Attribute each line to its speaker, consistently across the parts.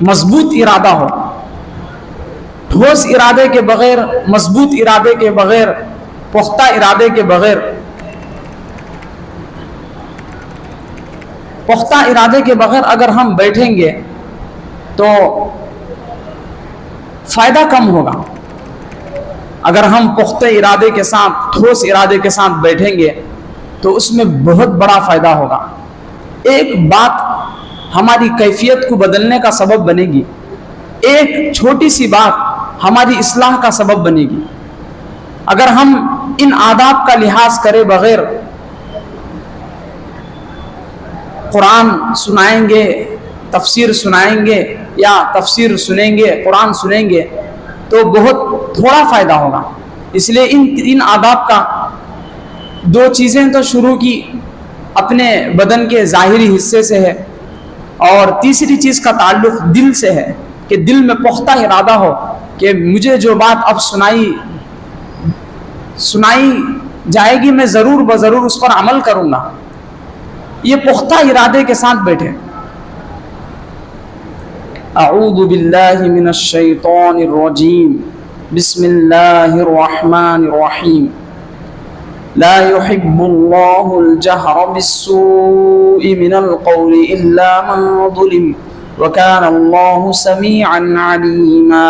Speaker 1: مضبوط ارادہ ہو. ٹھوس ارادے کے بغیر، مضبوط ارادے کے بغیر، پختہ ارادے کے بغیر، پختہ ارادے کے بغیر اگر ہم بیٹھیں گے تو فائدہ کم ہوگا. اگر ہم پختہ ارادے کے ساتھ، ٹھوس ارادے کے ساتھ بیٹھیں گے تو اس میں بہت بڑا فائدہ ہوگا. ایک بات ہماری کیفیت کو بدلنے کا سبب بنے گی، ایک چھوٹی سی بات ہماری اصلاح کا سبب بنے گی. اگر ہم ان آداب کا لحاظ کرے بغیر قرآن سنائیں گے، تفسیر سنائیں گے یا تفسیر سنیں گے، قرآن سنیں گے تو بہت تھوڑا فائدہ ہوگا. اس لیے ان آداب کا دو چیزیں تو شروع کی اپنے بدن کے ظاہری حصے سے ہے، اور تیسری چیز کا تعلق دل سے ہے کہ دل میں پختہ ارادہ ہو کہ مجھے جو بات اب سنائی جائے گی میں ضرور بضرور اس پر عمل کروں گا. یہ پختہ ارادے کے ساتھ بیٹھے. اعوذ باللہ من الشیطان الرجیم، بسم اللہ الرحمن الرحیم. لا يحب الله الجهر بالسوء من القول إلا من ظلم وكان الله سميعا عليما.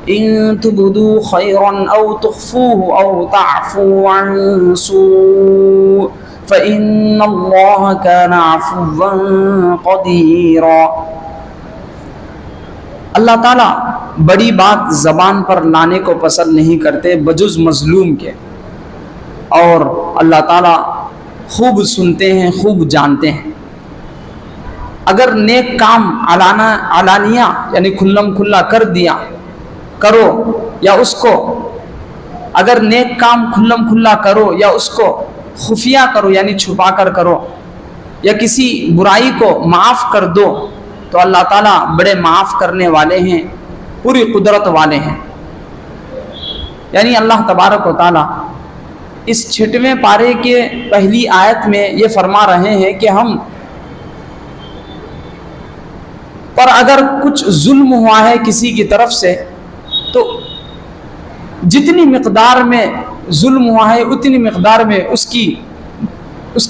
Speaker 1: إن تبدوا خيرا أو تخفوه أو تعفوا عن سوء فإن الله كان عفوا قديرا. اللہ تعالیٰ بڑی بات زبان پر لانے کو پسند نہیں کرتے بجز مظلوم کے، اور اللہ تعالیٰ خوب سنتے ہیں، خوب جانتے ہیں. اگر نیک کام علانیہ یعنی کھلم کھلا کرو یا اس کو، اگر نیک کام کھلم کھلا کرو یا اس کو خفیہ کرو یعنی چھپا کر کرو، یا کسی برائی کو معاف کر دو تو اللہ تعالیٰ بڑے معاف کرنے والے ہیں، پوری قدرت والے ہیں. یعنی اللہ تبارک و تعالیٰ اس 6ویں پارے کے پہلی آیت میں یہ فرما رہے ہیں کہ ہم پر اگر کچھ ظلم ہوا ہے کسی کی طرف سے تو جتنی مقدار میں ظلم ہوا ہے اتنی مقدار میں اس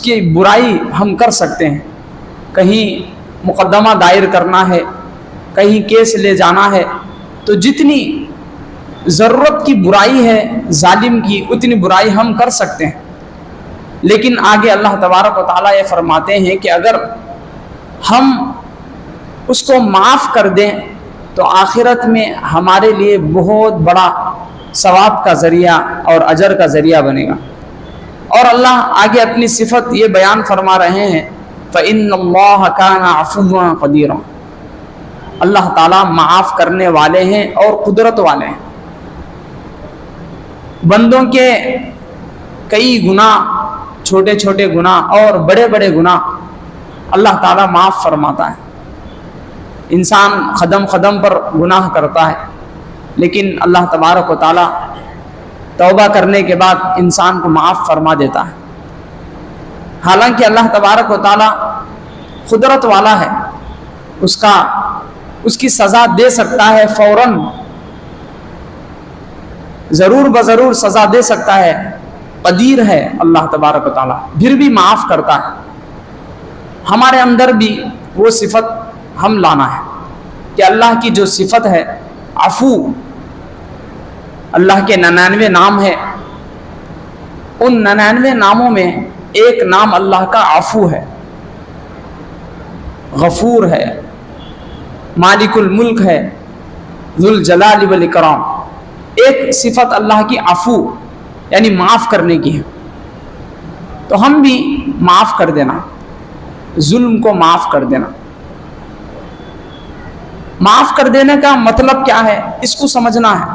Speaker 1: کی برائی ہم کر سکتے ہیں. کہیں مقدمہ دائر کرنا ہے، کہیں کیس لے جانا ہے، تو جتنی ضرورت کی برائی ہے ظالم کی اتنی برائی ہم کر سکتے ہیں. لیکن آگے اللہ تبارک و تعالیٰ یہ فرماتے ہیں کہ اگر ہم اس کو معاف کر دیں تو آخرت میں ہمارے لیے بہت بڑا ثواب کا ذریعہ اور اجر کا ذریعہ بنے گا. اور اللہ آگے اپنی صفت یہ بیان فرما رہے ہیں فَإِنَّ اللَّهَ كَانَ عَفُوًّا قَدِيرًا. اللہ تعالیٰ معاف کرنے والے ہیں اور قدرت والے ہیں. بندوں کے کئی گناہ، چھوٹے چھوٹے گناہ اور بڑے بڑے گناہ اللہ تعالیٰ معاف فرماتا ہے. انسان قدم قدم پر گناہ کرتا ہے، لیکن اللہ تبارک و تعالیٰ توبہ کرنے کے بعد انسان کو معاف فرما دیتا ہے. حالانکہ اللہ تبارک و تعالیٰ قدرت والا ہے، اس کی سزا دے سکتا ہے فوراً، ضرور بضرور سزا دے سکتا ہے، قدیر ہے اللہ تبارک و تعالیٰ، پھر بھی معاف کرتا ہے. ہمارے اندر بھی وہ صفت ہم لانا ہے کہ اللہ کی جو صفت ہے عفو، اللہ کے 99 نام ہے، ان 99 ناموں میں ایک نام اللہ کا عفو ہے، غفور ہے، مالک الملک ہے، ذو الجلال والاکرام. ایک صفت اللہ کی عفو یعنی معاف کرنے کی ہے. تو ہم بھی معاف کر دینا، ظلم کو معاف کر دینا. معاف کر دینے کا مطلب کیا ہے اس کو سمجھنا ہے.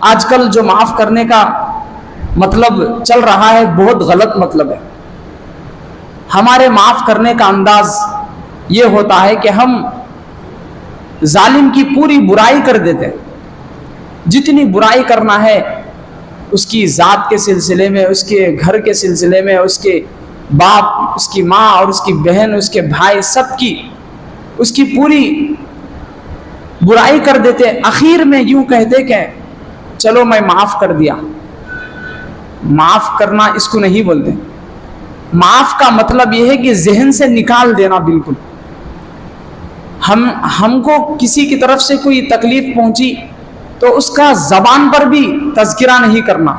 Speaker 1: آج کل جو معاف کرنے کا مطلب چل رہا ہے بہت غلط مطلب ہے. ہمارے معاف کرنے کا انداز یہ ہوتا ہے کہ ہم ظالم کی پوری برائی کر دیتے، جتنی برائی کرنا ہے اس کی ذات کے سلسلے میں، اس کے گھر کے سلسلے میں، اس کے باپ، اس کی ماں اور اس کی بہن، اس کے بھائی، سب کی اس کی پوری برائی کر دیتے، اخیر میں یوں کہتے کہ چلو میں معاف کر دیا. معاف کرنا اس کو نہیں بولتے. معاف کا مطلب یہ ہے کہ ذہن سے نکال دینا بالکل. ہم کو کسی کی طرف سے کوئی تکلیف پہنچی تو اس کا زبان پر بھی تذکرہ نہیں کرنا،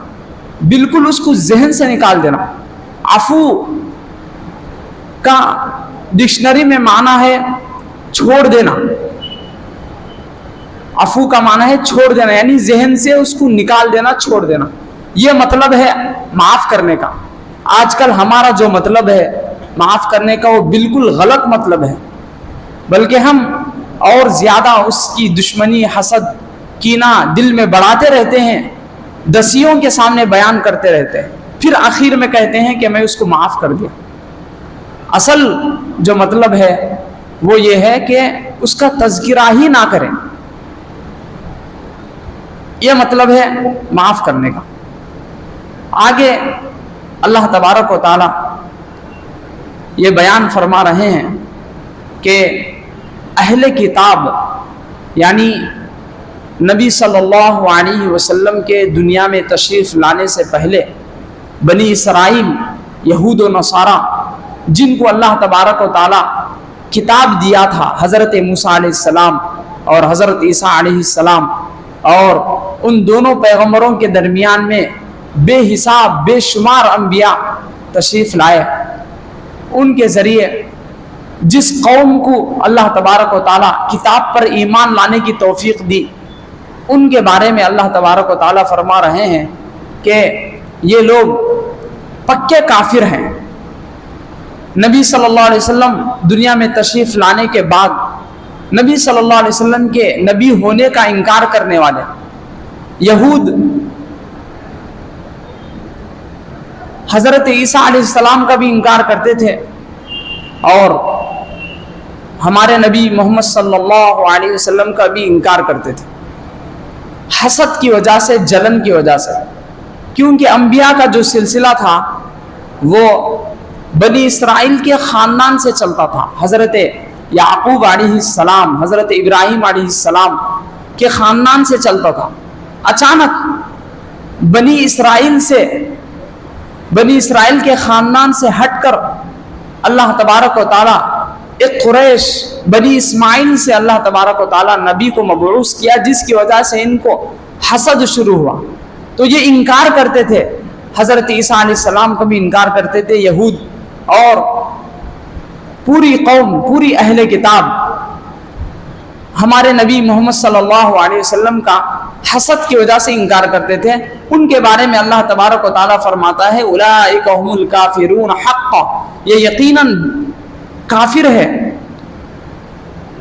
Speaker 1: بالکل اس کو ذہن سے نکال دینا. عفو کا ڈکشنری میں معنی ہے چھوڑ دینا. عفو کا معنی ہے چھوڑ دینا، یعنی ذہن سے اس کو نکال دینا، چھوڑ دینا. یہ مطلب ہے معاف کرنے کا. آج کل ہمارا جو مطلب ہے معاف کرنے کا وہ بالکل غلط مطلب ہے، بلکہ ہم اور زیادہ اس کی دشمنی، حسد، کینہ دل میں بڑھاتے رہتے ہیں، دسیوں کے سامنے بیان کرتے رہتے ہیں، پھر آخر میں کہتے ہیں کہ میں اس کو معاف کر دیا. اصل جو مطلب ہے وہ یہ ہے کہ اس کا تذکرہ ہی نہ کریں. یہ مطلب ہے معاف کرنے کا. آگے اللہ تبارک و تعالی یہ بیان فرما رہے ہیں کہ اہل کتاب یعنی نبی صلی اللہ علیہ وسلم کے دنیا میں تشریف لانے سے پہلے بنی اسرائیل، یہود و نصارہ، جن کو اللہ تبارک و تعالی کتاب دیا تھا، حضرت موسیٰ علیہ السلام اور حضرت عیسیٰ علیہ السلام، اور ان دونوں پیغمبروں کے درمیان میں بے حساب بے شمار انبیاء تشریف لائے. ان کے ذریعے جس قوم کو اللہ تبارک و تعالیٰ کتاب پر ایمان لانے کی توفیق دی، ان کے بارے میں اللہ تبارک و تعالیٰ فرما رہے ہیں کہ یہ لوگ پکے کافر ہیں. نبی صلی اللہ علیہ وسلم دنیا میں تشریف لانے کے بعد نبی صلی اللہ علیہ وسلم کے نبی ہونے کا انکار کرنے والے یہود حضرت عیسیٰ علیہ السلام کا بھی انکار کرتے تھے، اور ہمارے نبی محمد صلی اللہ علیہ وسلم کا بھی انکار کرتے تھے، حسد کی وجہ سے، جلن کی وجہ سے. کیونکہ انبیاء کا جو سلسلہ تھا وہ بنی اسرائیل کے خاندان سے چلتا تھا. حضرت یعقوب علیہ السلام، حضرت ابراہیم علیہ السلام کے خاندان سے چلتا تھا. اچانک بنی اسرائیل کے خاندان سے ہٹ کر اللہ تبارک و تعالیٰ ایک قریش بنی اسماعیل سے اللہ تبارک و تعالیٰ نبی کو مبعوث کیا، جس کی وجہ سے ان کو حسد شروع ہوا. تو یہ انکار کرتے تھے، حضرت عیسیٰ علیہ السلام کو بھی انکار کرتے تھے یہود، اور پوری قوم، پوری اہل کتاب ہمارے نبی محمد صلی اللہ علیہ وسلم کا حسد کی وجہ سے انکار کرتے تھے. ان کے بارے میں اللہ تبارک و تعالیٰ فرماتا ہے اولئک هم الکافرون حقا، یہ یقیناً کافر ہے،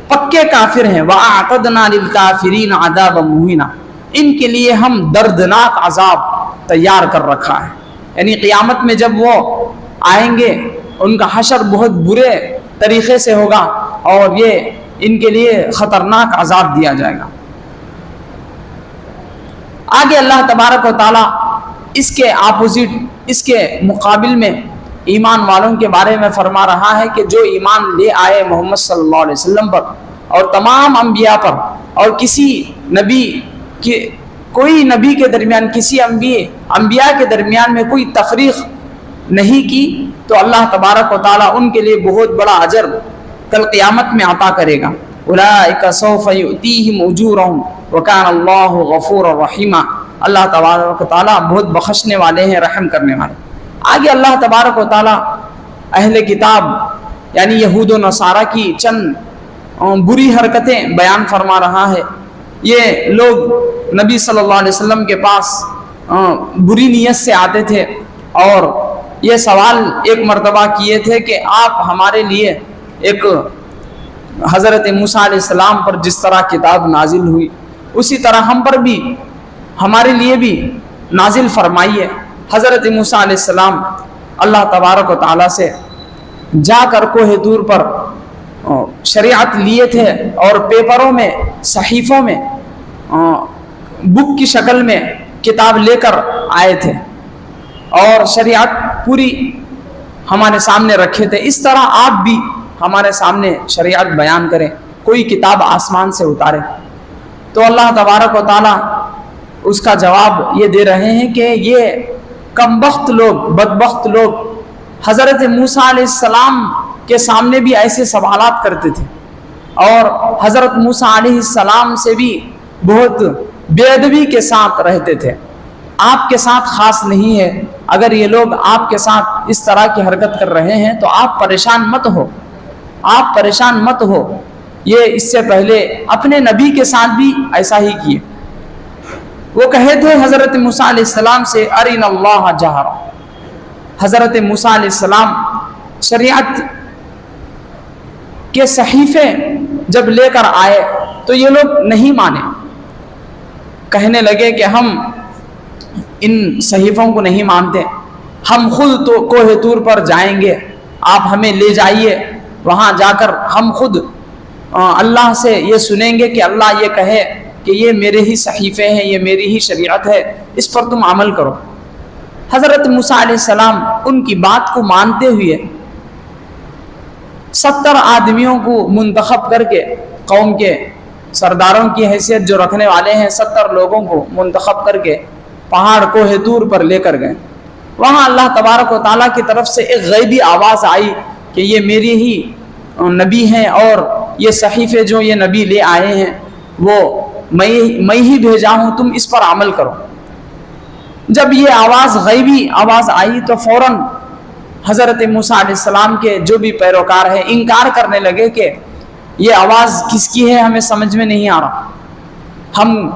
Speaker 1: پکے کافر ہیں. وَأَعْتَدْنَا لِلْكَافِرِينَ عَذَابًا مُهِينًا، ان کے لیے ہم دردناک عذاب تیار کر رکھا ہے. یعنی قیامت میں جب وہ آئیں گے ان کا حشر بہت برے طریقے سے ہوگا، اور یہ ان کے لیے خطرناک عذاب دیا جائے گا. آگے اللہ تبارک و تعالیٰ اس کے اپوزٹ، اس کے مقابل میں ایمان والوں کے بارے میں فرما رہا ہے کہ جو ایمان لے آئے محمد صلی اللہ علیہ وسلم پر اور تمام انبیاء پر، اور کسی نبی کی، کوئی نبی کے درمیان، کسی انبیاء کے درمیان میں کوئی تفریق نہیں کی، تو اللہ تبارک و تعالیٰ ان کے لیے بہت بڑا اجر کل قیامت میں عطا کرے گا. اولئک سوف یؤتیہم اجورہم وکان اللہ غفورا رحیما، اللہ تبارک و تعالیٰ بہت بخشنے والے ہیں، رحم کرنے والے. آگے اللہ تبارک و تعالیٰ اہل کتاب یعنی یہود و نصارہ کی چند بری حرکتیں بیان فرما رہا ہے. یہ لوگ نبی صلی اللہ علیہ وسلم کے پاس بری نیت سے آتے تھے اور یہ سوال ایک مرتبہ کیے تھے کہ آپ ہمارے لیے ایک حضرت موسیٰ علیہ السلام پر جس طرح کتاب نازل ہوئی اسی طرح ہم پر بھی، ہمارے لیے بھی نازل فرمائیے. حضرت موسیٰ علیہ السلام اللہ تبارک و تعالیٰ سے جا کر کوہ طور پر شریعت لیے تھے، اور پیپروں میں، صحیفوں میں، بک کی شکل میں کتاب لے کر آئے تھے، اور شریعت پوری ہمارے سامنے رکھے تھے. اس طرح آپ بھی ہمارے سامنے شریعت بیان کرے، کوئی کتاب آسمان سے اتارے۔ تو اللہ تبارک و تعالیٰ اس کا جواب یہ دے رہے ہیں کہ یہ کم بخت لوگ، بدبخت لوگ حضرت موسیٰ علیہ السلام کے سامنے بھی ایسے سوالات کرتے تھے، اور حضرت موسیٰ علیہ السلام سے بھی بہت بے ادبی کے ساتھ رہتے تھے۔ آپ کے ساتھ خاص نہیں ہے، اگر یہ لوگ آپ کے ساتھ اس طرح کی حرکت کر رہے ہیں تو آپ پریشان مت ہو، آپ پریشان مت ہو۔ یہ اس سے پہلے اپنے نبی کے ساتھ بھی ایسا ہی کیے۔ وہ کہے تھے حضرت موسیٰ علیہ السلام سے ارنا اللہ جہرا۔ حضرت موسیٰ علیہ السلام شریعت کے صحیفے جب لے کر آئے تو یہ لوگ نہیں مانے، کہنے لگے کہ ہم ان صحیفوں کو نہیں مانتے، ہم خود تو کوہ طور پر جائیں گے، آپ ہمیں لے جائیے، وہاں جا کر ہم خود اللہ سے یہ سنیں گے کہ اللہ یہ کہے کہ یہ میرے ہی صحیفے ہیں، یہ میری ہی شریعت ہے، اس پر تم عمل کرو۔ حضرت موسیٰ علیہ السلام ان کی بات کو مانتے ہوئے 70 آدمیوں کو منتخب کر کے، قوم کے سرداروں کی حیثیت جو رکھنے والے ہیں 70 لوگوں کو منتخب کر کے پہاڑ کوہ طور پر لے کر گئے۔ وہاں اللہ تبارک و تعالیٰ کی طرف سے ایک غیبی آواز آئی کہ یہ میری ہی نبی ہیں، اور یہ صحیفے جو یہ نبی لے آئے ہیں وہ میں ہی بھیجا ہوں، تم اس پر عمل کرو۔ جب یہ آواز غیبی آواز آئی تو فوراً حضرت موسیٰ علیہ السلام کے جو بھی پیروکار ہیں انکار کرنے لگے کہ یہ آواز کس کی ہے، ہمیں سمجھ میں نہیں آ رہا۔ ہم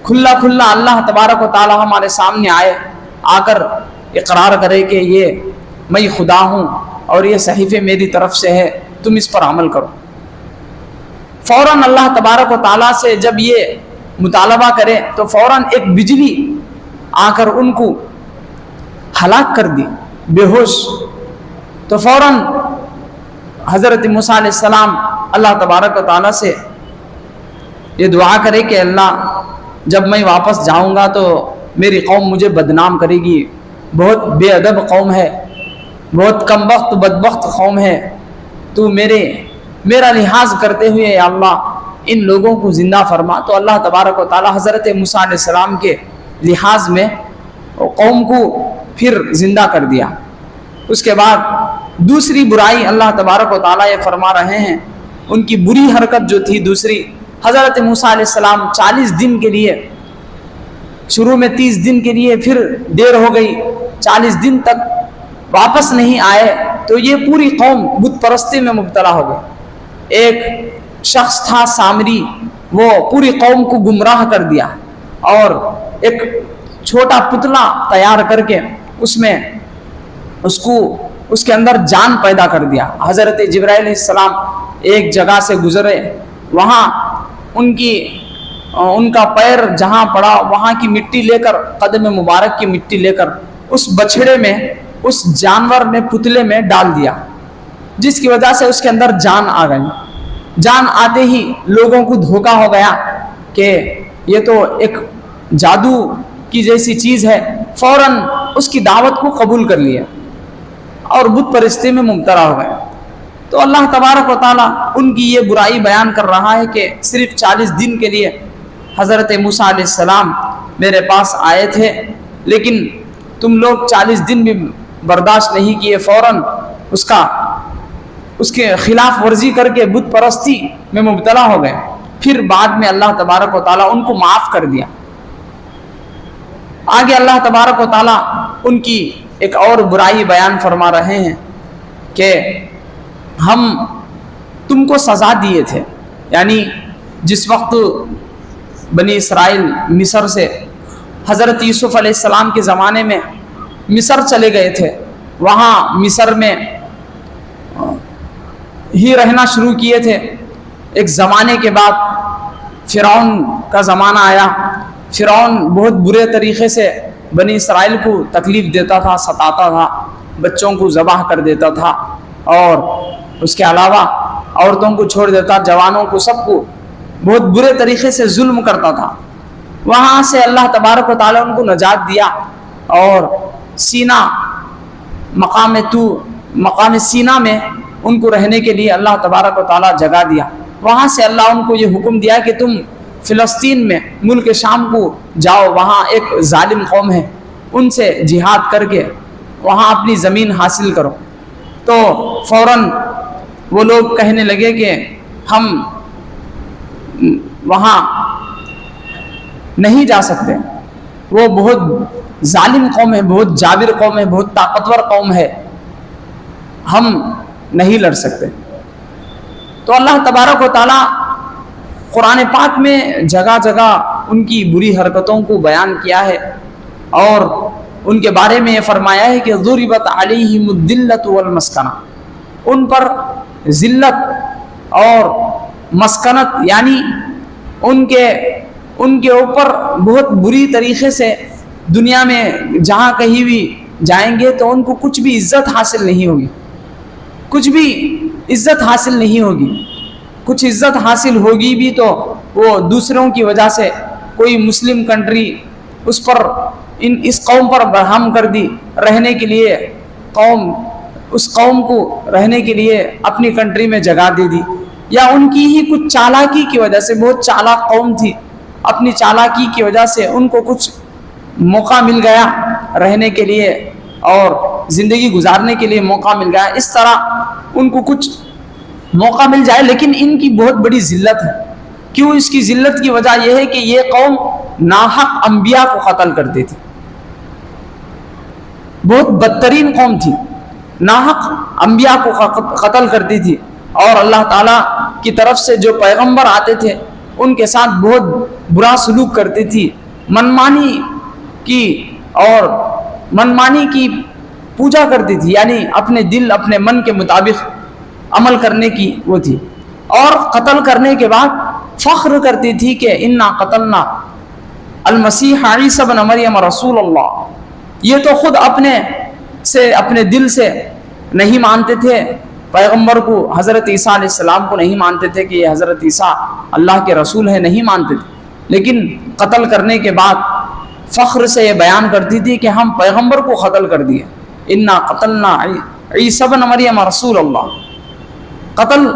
Speaker 1: کھلا کھلا اللہ تبارک و تعالیٰ ہمارے سامنے آئے، آ کر اقرار کرے کہ یہ میں خدا ہوں اور یہ صحیفے میری طرف سے ہے، تم اس پر عمل کرو۔ فوراً اللہ تبارک و تعالیٰ سے جب یہ مطالبہ کرے تو فوراً ایک بجلی آ کر ان کو ہلاک کر دی، بے ہوش۔ تو فوراً حضرت موسیٰ علیہ السلام اللہ تبارک و تعالیٰ سے یہ دعا کرے کہ اللہ جب میں واپس جاؤں گا تو میری قوم مجھے بدنام کرے گی، بہت بے ادب قوم ہے، بہت کم بخت بدبخت قوم ہے، تو میرا لحاظ کرتے ہوئے یا اللہ ان لوگوں کو زندہ فرما۔ تو اللہ تبارک و تعالیٰ حضرت موسیٰ علیہ السلام کے لحاظ میں قوم کو پھر زندہ کر دیا۔ اس کے بعد دوسری برائی اللہ تبارک و تعالیٰ یہ فرما رہے ہیں، ان کی بری حرکت جو تھی دوسری، حضرت موسیٰ علیہ السلام 40 دن کے لیے، شروع میں 30 دن کے لیے، پھر دیر ہو گئی 40 دن تک واپس نہیں آئے، تو یہ پوری قوم بت پرستی میں مبتلا ہو گئی۔ ایک شخص تھا سامری، وہ پوری قوم کو گمراہ کر دیا، اور ایک چھوٹا پتلا تیار کر کے اس کے اندر جان پیدا کر دیا۔ حضرت جبرائیل علیہ السلام ایک جگہ سے گزرے، وہاں ان کا پیر جہاں پڑا وہاں کی مٹی لے کر، قدم مبارک کی مٹی لے کر اس بچھڑے میں، اس جانور میں، پتلے میں ڈال دیا، جس کی وجہ سے اس کے اندر جان آ گئی۔ جان آتے ہی لوگوں کو دھوکا ہو گیا کہ یہ تو ایک جادو کی جیسی چیز ہے، فوراً اس کی دعوت کو قبول کر لیا اور بت پرستی میں مبتلا ہو گئے۔ تو اللہ تبارک و تعالیٰ ان کی یہ برائی بیان کر رہا ہے کہ صرف 40 دن کے لیے حضرت موسیٰ علیہ السلام میرے پاس آئے تھے، لیکن تم لوگ 40 دن بھی برداشت نہیں کیے، فوراً اس کے خلاف ورزی کر کے بت پرستی میں مبتلا ہو گئے۔ پھر بعد میں اللہ تبارک و تعالیٰ ان کو معاف کر دیا۔ آگے اللہ تبارک و تعالیٰ ان کی ایک اور برائی بیان فرما رہے ہیں کہ ہم تم کو سزا دیے تھے، یعنی جس وقت بنی اسرائیل مصر سے حضرت یوسف علیہ السلام کے زمانے میں مصر چلے گئے تھے، وہاں مصر میں ہی رہنا شروع کیے تھے۔ ایک زمانے کے بعد فرعون کا زمانہ آیا۔ فرعون بہت برے طریقے سے بنی اسرائیل کو تکلیف دیتا تھا، ستاتا تھا، بچوں کو ذبح کر دیتا تھا، اور اس کے علاوہ عورتوں کو چھوڑ دیتا، جوانوں کو، سب کو بہت برے طریقے سے ظلم کرتا تھا۔ وہاں سے اللہ تبارک و تعالیٰ ان کو نجات دیا، اور مقام سینا میں ان کو رہنے کے لیے اللہ تبارک و تعالیٰ جگہ دیا. وہاں سے اللہ ان کو یہ حکم دیا کہ تم فلسطین میں ملک شام کو جاؤ، وہاں ایک ظالم قوم ہے، ان سے جہاد کر کے وہاں اپنی زمین حاصل کرو. تو فوراً وہ لوگ کہنے لگے کہ ہم وہاں نہیں جا سکتے، وہ بہت ظالم قوم ہے، بہت جابر قوم ہے، بہت طاقتور قوم ہے، ہم نہیں لڑ سکتے. تو اللہ تبارک و تعالیٰ قرآن پاک میں جگہ جگہ ان کی بری حرکتوں کو بیان کیا ہے، اور ان کے بارے میں یہ فرمایا ہے کہ ضربت علیہم الذلۃ والمسکنہ، ان پر ذلت اور مسکنت، یعنی ان کے اوپر بہت بری طریقے سے دنیا میں جہاں کہیں بھی جائیں گے تو ان کو کچھ بھی عزت حاصل نہیں ہوگی، کچھ بھی عزت حاصل نہیں ہوگی. کچھ عزت حاصل ہوگی بھی تو وہ دوسروں کی وجہ سے، کوئی مسلم کنٹری اس قوم پر برہم کر دی، رہنے کے لیے اس قوم کو رہنے کے لیے اپنی کنٹری میں جگہ دے دی، یا ان کی ہی کچھ چالاکی کی وجہ سے، بہت چالاک قوم تھی، اپنی چالاکی کی وجہ سے ان کو کچھ موقع مل گیا رہنے کے لیے اور زندگی گزارنے کے لیے موقع مل گیا. اس طرح ان کو کچھ موقع مل جائے، لیکن ان کی بہت بڑی ذلت ہے. کیوں؟ اس کی ذلت کی وجہ یہ ہے کہ یہ قوم ناحق انبیاء کو قتل کرتی تھی، بہت بدترین قوم تھی، ناحق انبیاء کو قتل کرتی تھی، اور اللہ تعالیٰ کی طرف سے جو پیغمبر آتے تھے ان کے ساتھ بہت برا سلوک کرتی تھی، منمانی کی پوجا کرتی تھی، یعنی اپنے دل اپنے من کے مطابق عمل کرنے کی وہ تھی. اور قتل کرنے کے بعد فخر کرتی تھی کہ انا قتلنا المسیح عیسی ابن مریم رسول اللہ. یہ تو خود اپنے دل سے نہیں مانتے تھے پیغمبر کو، حضرت عیسیٰ علیہ السلام کو نہیں مانتے تھے کہ یہ حضرت عیسیٰ اللہ کے رسول ہے، نہیں مانتے تھے، لیکن قتل کرنے کے بعد فخر سے یہ بیان کرتی تھی کہ ہم پیغمبر کو قتل کر دیے. انا قتلنا عیسی ابن مریم رسول اللہ. قتل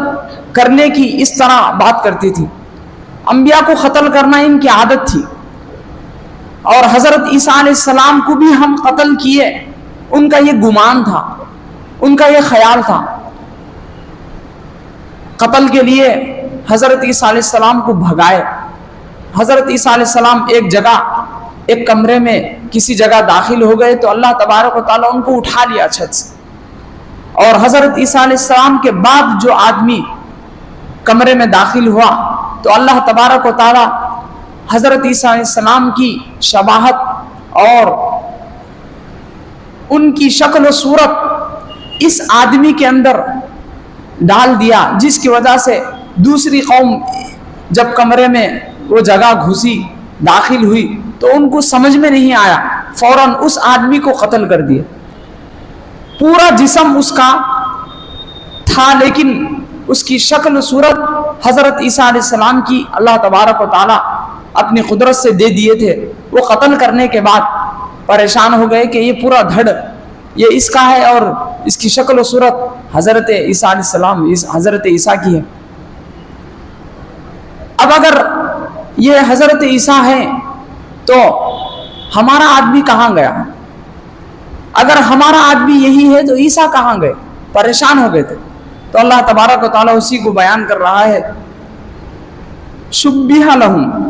Speaker 1: کرنے کی اس طرح بات کرتی تھی. انبیاء کو قتل کرنا ان کی عادت تھی، اور حضرت عیسیٰ علیہ السلام کو بھی ہم قتل کیے، ان کا یہ گمان تھا، ان کا یہ خیال تھا. قتل کے لیے حضرت عیسیٰ علیہ السلام کو بھگائے. حضرت عیسیٰ علیہ السلام ایک کمرے میں کسی جگہ داخل ہو گئے تو اللہ تبارک و تعالیٰ ان کو اٹھا لیا چھت سے، اور حضرت عیسیٰ علیہ السلام کے بعد جو آدمی کمرے میں داخل ہوا تو اللہ تبارک و تعالیٰ حضرت عیسیٰ علیہ السلام کی شباہت اور ان کی شکل و صورت اس آدمی کے اندر ڈال دیا، جس کی وجہ سے دوسری قوم جب کمرے میں وہ جگہ گھسی، داخل ہوئی، تو ان کو سمجھ میں نہیں آیا، فوراً اس آدمی کو قتل کر دیا. پورا جسم اس کا تھا لیکن اس کی شکل و صورت حضرت عیسیٰ علیہ السلام کی اللہ تبارک و تعالیٰ اپنی قدرت سے دے دیے تھے. وہ قتل کرنے کے بعد پریشان ہو گئے کہ یہ پورا دھڑ یہ اس کا ہے اور اس کی شکل و صورت حضرت عیسیٰ علیہ السلام حضرت عیسیٰ کی ہے. اب اگر یہ حضرت عیسیٰ ہے تو ہمارا آدمی کہاں گیا؟ اگر ہمارا آدمی یہی ہے تو عیسیٰ کہاں گئے؟ پریشان ہو گئے تھے. تو اللہ تبارک و تعالیٰ اسی کو بیان کر رہا ہے، شبیہ لہم،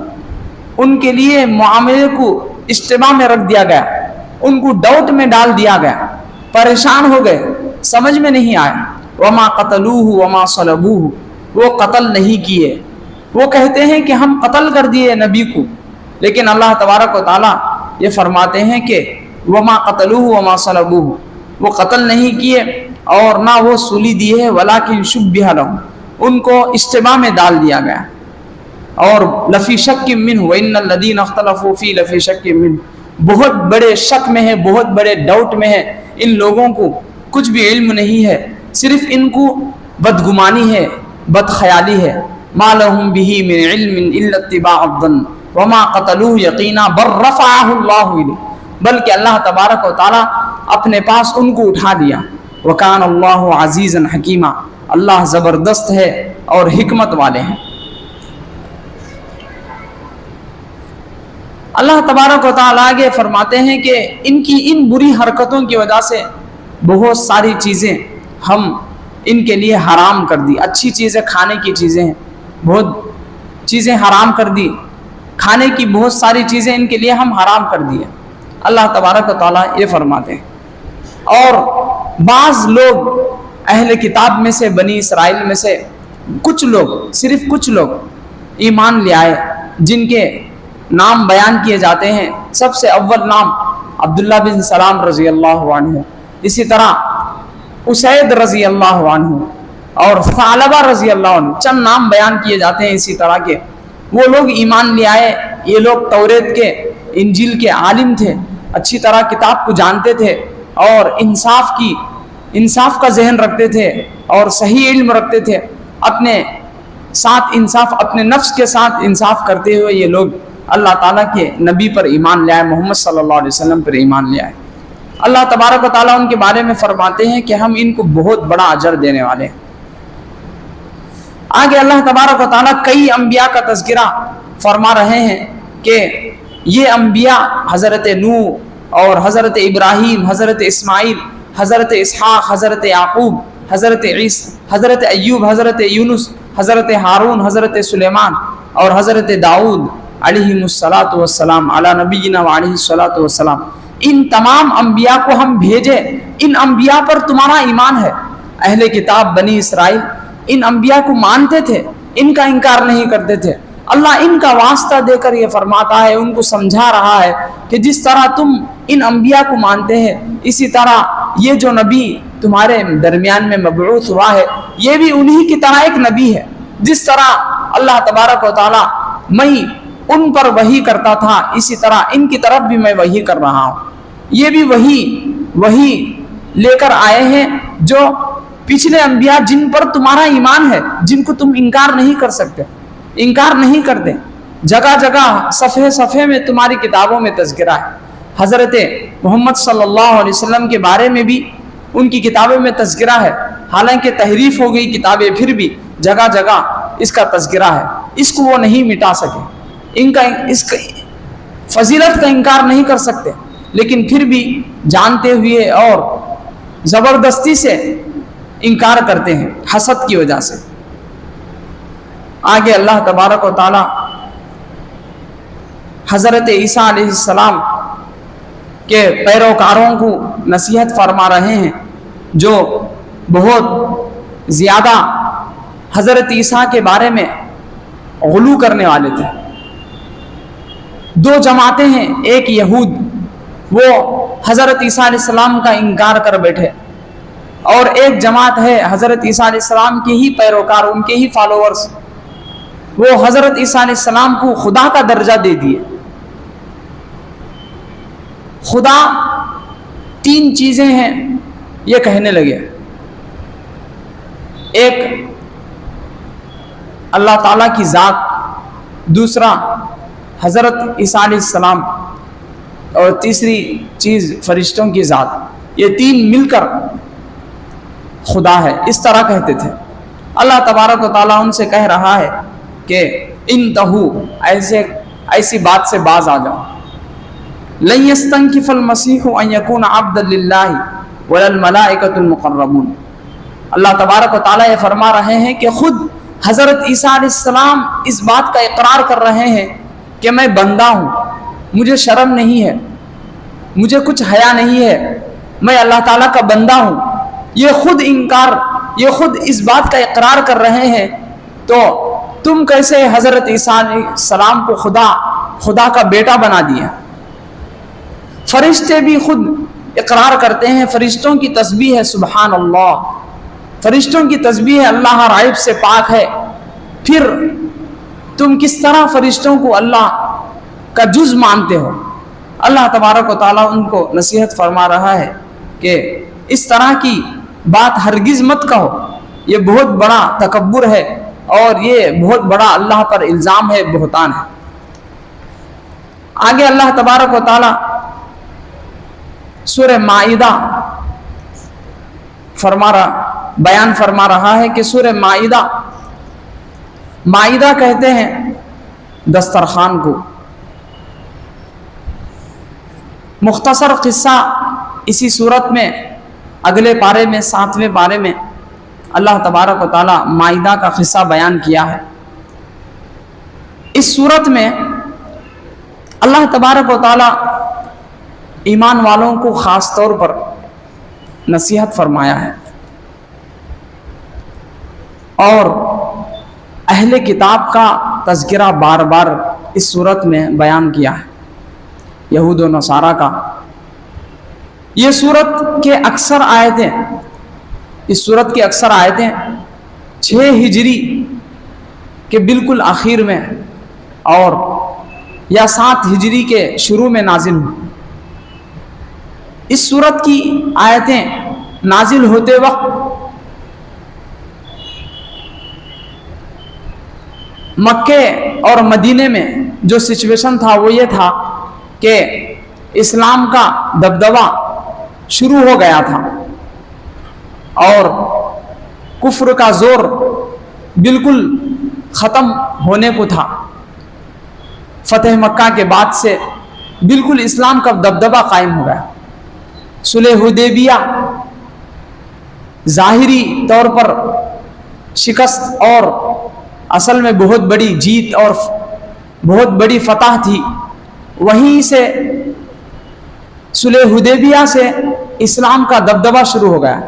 Speaker 1: ان کے لیے معاملے کو اشتباہ میں رکھ دیا گیا، ان کو ڈاؤٹ میں ڈال دیا گیا، پریشان ہو گئے، سمجھ میں نہیں آیا. وما قتلوہ وما صلبوہ، وہ قتل نہیں کیے. وہ کہتے ہیں کہ ہم قتل کر دیے نبی کو، لیکن اللہ تبارک و تعالیٰ یہ فرماتے ہیں کہ وما قتلوہ وما صلبوہ، وہ قتل نہیں کیے اور نہ وہ سولی دی ہے، ولکن شبیہ لہم، ان کو اشتباہ میں ڈال دیا گیا. اور لفی شک منہ وان الذین اختلفوا فی لفی شک منہ، بہت بڑے شک میں ہے، بہت بڑے ڈاؤٹ میں ہے. ان لوگوں کو کچھ بھی علم نہیں ہے، صرف ان کو بدگمانی ہے، بد خیالی ہے. ما لهم به من علم الا اتباع الظن وما قتلوه یقینا بل رفعه اللہ الیہ، بلکہ اللہ تبارک و تعالیٰ اپنے پاس ان کو اٹھا دیا. وکان اللہ عزیزا حکیما، اللہ زبردست ہے اور حکمت والے ہیں۔ اللہ تبارک و تعالیٰ آگے فرماتے ہیں کہ ان کی ان بری حرکتوں کی وجہ سے بہت ساری چیزیں ہم ان کے لیے حرام کر دی۔ اچھی چیزیں کھانے کی چیزیں ہیں، بہت چیزیں حرام کر دی، کھانے کی بہت ساری چیزیں ان کے لیے ہم حرام کر دی ہیں، اللہ تبارک و تعالیٰ یہ فرماتے ہیں۔ اور بعض لوگ اہل کتاب میں سے، بنی اسرائیل میں سے کچھ لوگ، صرف کچھ لوگ ایمان لے آئے جن کے نام بیان کیے جاتے ہیں۔ سب سے اول نام عبداللہ بن سلام رضی اللہ عنہ، اسی طرح اسید رضی اللہ عنہ اور ثعلبہ رضی اللہ عنہ، چند نام بیان کیے جاتے ہیں اسی طرح کے۔ وہ لوگ ایمان لے آئے، یہ لوگ توریت کے، انجیل کے عالم تھے، اچھی طرح کتاب کو جانتے تھے اور انصاف کا ذہن رکھتے تھے اور صحیح علم رکھتے تھے، اپنے ساتھ انصاف، اپنے نفس کے ساتھ انصاف کرتے ہوئے یہ لوگ اللہ تعالیٰ کے نبی پر ایمان لے آئے، محمد صلی اللہ علیہ وسلم پر ایمان لے آئے۔ اللہ تبارک و تعالیٰ ان کے بارے میں فرماتے ہیں کہ ہم ان کو بہت بڑا اجر دینے والے ہیں۔ آگے اللہ تبارک و تعالیٰ کئی انبیاء کا تذکرہ فرما رہے ہیں کہ یہ انبیاء حضرت نوح اور حضرت ابراہیم، حضرت اسماعیل، حضرت اسحاق، حضرت یعقوب، حضرت عیسی، حضرت ایوب، حضرت یونس، حضرت ہارون، حضرت سلیمان اور حضرت داؤد علیہ الصلاۃ والسلام، علی نبینا وعلیہ الصلاۃ والسلام، ان تمام انبیاء کو ہم بھیجے۔ ان انبیاء پر تمہارا ایمان ہے۔ اہل کتاب بنی اسرائیل ان انبیاء کو مانتے تھے، ان کا انکار نہیں کرتے تھے۔ اللہ ان کا واسطہ دے کر یہ فرماتا ہے، ان کو سمجھا رہا ہے کہ جس طرح تم ان انبیاء کو مانتے ہیں، اسی طرح یہ جو نبی تمہارے درمیان میں مبعوث ہوا ہے یہ بھی انہی کی طرح ایک نبی ہے۔ جس طرح اللہ تبارک و تعالیٰ میں ان پر وحی کرتا تھا، اسی طرح ان کی طرف بھی میں وحی کر رہا ہوں۔ یہ بھی وحی لے کر آئے ہیں جو پچھلے انبیاء جن پر تمہارا ایمان ہے، جن کو تم انکار نہیں کر سکتے، انکار نہیں کرتے۔ جگہ جگہ صفحے صفحے میں تمہاری کتابوں میں تذکرہ ہے۔ حضرت محمد صلی اللہ علیہ وسلم کے بارے میں بھی ان کی کتابوں میں تذکرہ ہے، حالانکہ تحریف ہو گئی کتابیں، پھر بھی جگہ جگہ اس کا تذکرہ ہے۔ اس کو وہ نہیں مٹا سکے، اس فضیلت کا انکار نہیں کر سکتے، لیکن پھر بھی جانتے ہوئے اور زبردستی سے انکار کرتے ہیں حسد کی وجہ سے۔ آگے اللہ تبارک و تعالی حضرت عیسیٰ علیہ السلام کے پیروکاروں کو نصیحت فرما رہے ہیں جو بہت زیادہ حضرت عیسیٰ کے بارے میں غلو کرنے والے تھے۔ دو جماعتیں ہیں، ایک یہود، وہ حضرت عیسیٰ علیہ السلام کا انکار کر بیٹھے، اور ایک جماعت ہے حضرت عیسیٰ علیہ السلام کے ہی پیروکار، ان کے ہی فالوورز، وہ حضرت عیسیٰ علیہ السلام کو خدا کا درجہ دے دیے۔ خدا تین چیزیں ہیں یہ کہنے لگے، ایک اللہ تعالیٰ کی ذات، دوسرا حضرت عیسیٰ علیہ السلام، اور تیسری چیز فرشتوں کی ذات۔ یہ تین مل کر خدا ہے، اس طرح کہتے تھے۔ اللہ تبارک و تعالیٰ ان سے کہہ رہا ہے کہ انتہو، ایسی بات سے باز آ جاؤ۔ لن یستنکف المسیح ان یکون عبدا للہ ولا الملائکۃ المقربون۔ اللہ تبارک و تعالیٰ یہ فرما رہے ہیں کہ خود حضرت عیسیٰ علیہ السلام اس بات کا اقرار کر رہے ہیں کہ میں بندہ ہوں، مجھے شرم نہیں ہے، مجھے کچھ حیا نہیں ہے، میں اللہ تعالیٰ کا بندہ ہوں۔ یہ خود اس بات کا اقرار کر رہے ہیں، تو تم کیسے حضرت عیسیٰ علیہ السلام کو خدا کا بیٹا بنا دیا؟ فرشتے بھی خود اقرار کرتے ہیں، فرشتوں کی تسبیح ہے سبحان اللہ، فرشتوں کی تسبیح ہے اللہ رائب سے پاک ہے۔ پھر تم کس طرح فرشتوں کو اللہ کا جز مانتے ہو؟ اللہ تبارک و تعالیٰ ان کو نصیحت فرما رہا ہے کہ اس طرح کی بات ہرگز مت کہو، یہ بہت بڑا تکبر ہے اور یہ بہت بڑا اللہ پر الزام ہے، بہتان ہے۔ آگے اللہ تبارک و تعالیٰ سورہ مائدہ فرما رہا بیان فرما رہا ہے کہ سورہ مائدہ کہتے ہیں دسترخوان کو. مختصر قصہ اسی صورت میں اگلے پارے میں 7ویں پارے میں اللہ تبارک و تعالی مائدہ کا قصہ بیان کیا ہے. اس صورت میں اللہ تبارک و تعالی ایمان والوں کو خاص طور پر نصیحت فرمایا ہے اور اہل کتاب کا تذکرہ بار بار اس صورت میں بیان کیا ہے، یہود و نصارہ کا. یہ صورت کے اکثر آیتیں، اس صورت کی اکثر آیتیں 6 ہجری کے بالکل آخر میں اور یا 7 ہجری کے شروع میں نازل ہوئی. اس صورت کی آیتیں نازل ہوتے وقت مکے اور مدینے میں جو سچویشن تھا وہ یہ تھا کہ اسلام کا دبدبہ شروع ہو گیا تھا اور کفر کا زور بالکل ختم ہونے کو تھا. فتح مکہ کے بعد سے بالکل اسلام کا دبدبہ قائم ہو گیا. صلح حدیبیہ ظاہری طور پر شکست اور اصل میں بہت بڑی جیت اور بہت بڑی فتح تھی. وہیں سے صلح حدیبیہ سے اسلام کا دبدبہ شروع ہو گیا.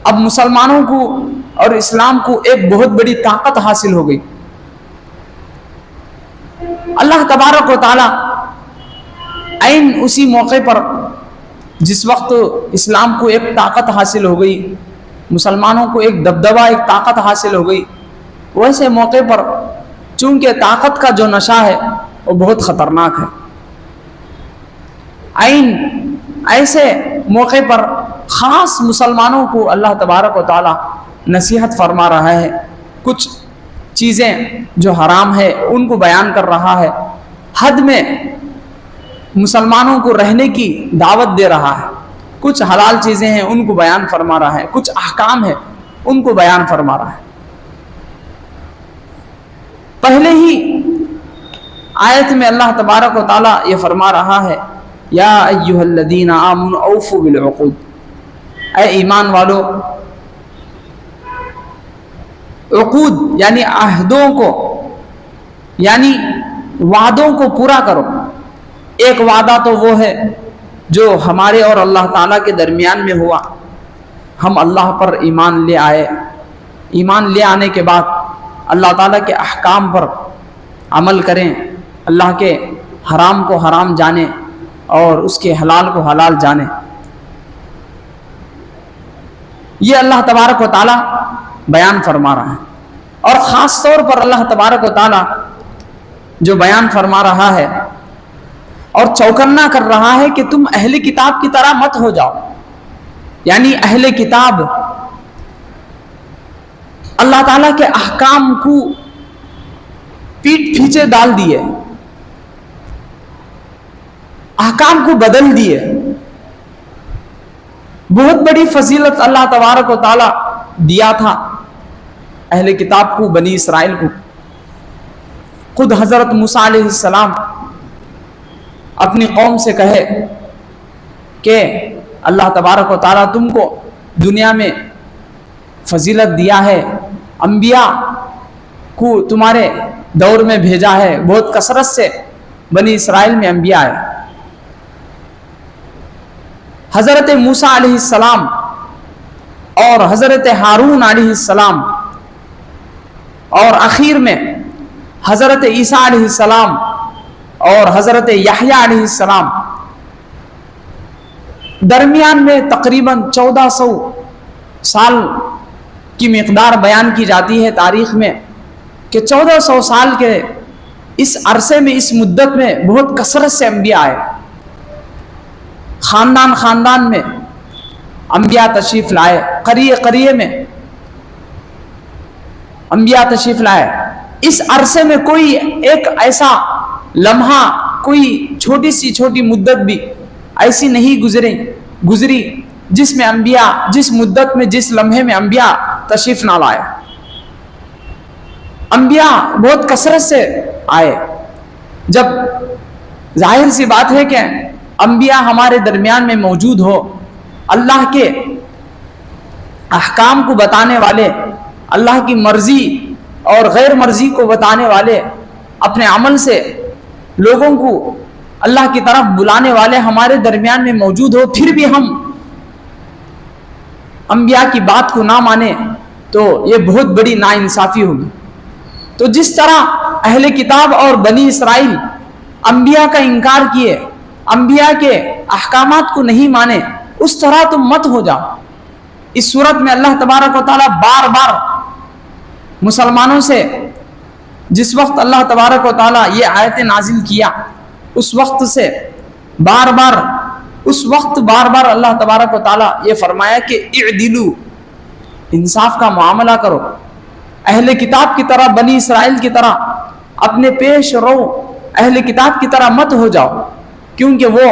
Speaker 1: اب مسلمانوں کو اور اسلام کو ایک بہت بڑی طاقت حاصل ہو گئی. اللہ تبارک و تعالی عین اسی موقع پر جس وقت اسلام کو ایک طاقت حاصل ہو گئی، مسلمانوں کو ایک دبدبہ، ایک طاقت حاصل ہو گئی، ویسے موقع پر چونکہ طاقت کا جو نشہ ہے وہ بہت خطرناک ہے. عین ایسے موقع پر خاص مسلمانوں کو اللہ تبارک و تعالی نصیحت فرما رہا ہے. کچھ چیزیں جو حرام ہے ان کو بیان کر رہا ہے، حد میں مسلمانوں کو رہنے کی دعوت دے رہا ہے. کچھ حلال چیزیں ہیں ان کو بیان فرما رہا ہے، کچھ احکام ہیں ان کو بیان فرما رہا ہے. پہلے ہی آیت میں اللہ تبارک و تعالی یہ فرما رہا ہے یا ایھا الذین آمنوا اوفوا بالعقود، اے ایمان والو عقود یعنی عہدوں کو یعنی وعدوں کو پورا کرو. ایک وعدہ تو وہ ہے جو ہمارے اور اللہ تعالیٰ کے درمیان میں ہوا. ہم اللہ پر ایمان لے آئے، ایمان لے آنے کے بعد اللہ تعالیٰ کے احکام پر عمل کریں، اللہ کے حرام کو حرام جانیں اور اس کے حلال کو حلال جانیں. یہ اللہ تبارک و تعالیٰ بیان فرما رہا ہے. اور خاص طور پر اللہ تبارک و تعالیٰ جو بیان فرما رہا ہے اور چوکنا کر رہا ہے کہ تم اہل کتاب کی طرح مت ہو جاؤ. یعنی اہل کتاب اللہ تعالیٰ کے احکام کو پیٹ پیچھے ڈال دیے، احکام کو بدل دیے. بہت بڑی فضیلت اللہ تبارک و تعالیٰ دیا تھا اہل کتاب کو، بنی اسرائیل کو. خود حضرت موسیٰ علیہ السلام اپنی قوم سے کہے کہ اللہ تبارک و تعالیٰ تم کو دنیا میں فضیلت دیا ہے، انبیاء کو تمہارے دور میں بھیجا ہے، بہت کثرت سے بنی اسرائیل میں انبیاء ہے. حضرت موسیٰ علیہ السلام اور حضرت ہارون علیہ السلام اور اخیر میں حضرت عیسیٰ علیہ السلام اور حضرت یحییٰ علیہ السلام، درمیان میں تقریباً 1400 سال کی مقدار بیان کی جاتی ہے تاریخ میں کہ 1400 سال کے اس عرصے میں، اس مدت میں بہت کثرت سے انبیاء آئے. خاندان خاندان میں انبیاء تشریف لائے، قریے قریے میں انبیاء تشریف لائے. اس عرصے میں کوئی ایک ایسا لمحہ، کوئی چھوٹی سی چھوٹی مدت بھی ایسی نہیں گزری جس میں انبیاء جس مدت میں جس لمحے میں انبیاء تشریف نہ لائے. انبیاء بہت کثرت سے آئے. جب ظاہر سی بات ہے کہ انبیاء ہمارے درمیان میں موجود ہو، اللہ کے احکام کو بتانے والے، اللہ کی مرضی اور غیر مرضی کو بتانے والے، اپنے عمل سے لوگوں کو اللہ کی طرف بلانے والے ہمارے درمیان میں موجود ہو، پھر بھی ہم انبیاء کی بات کو نہ مانیں تو یہ بہت بڑی ناانصافی ہوگی. تو جس طرح اہل کتاب اور بنی اسرائیل انبیاء کا انکار کیے، انبیاء کے احکامات کو نہیں مانے، اس طرح تم مت ہو جاؤ. اس صورت میں اللہ تبارک و تعالیٰ بار بار مسلمانوں سے، جس وقت اللہ تبارک و تعالیٰ یہ آیت نازل کیا اس وقت سے بار بار اللہ تبارک و تعالیٰ یہ فرمایا کہ اعدلو، انصاف کا معاملہ کرو. اہل کتاب کی طرح، بنی اسرائیل کی طرح اپنے پیش رو اہل کتاب کی طرح مت ہو جاؤ، کیونکہ وہ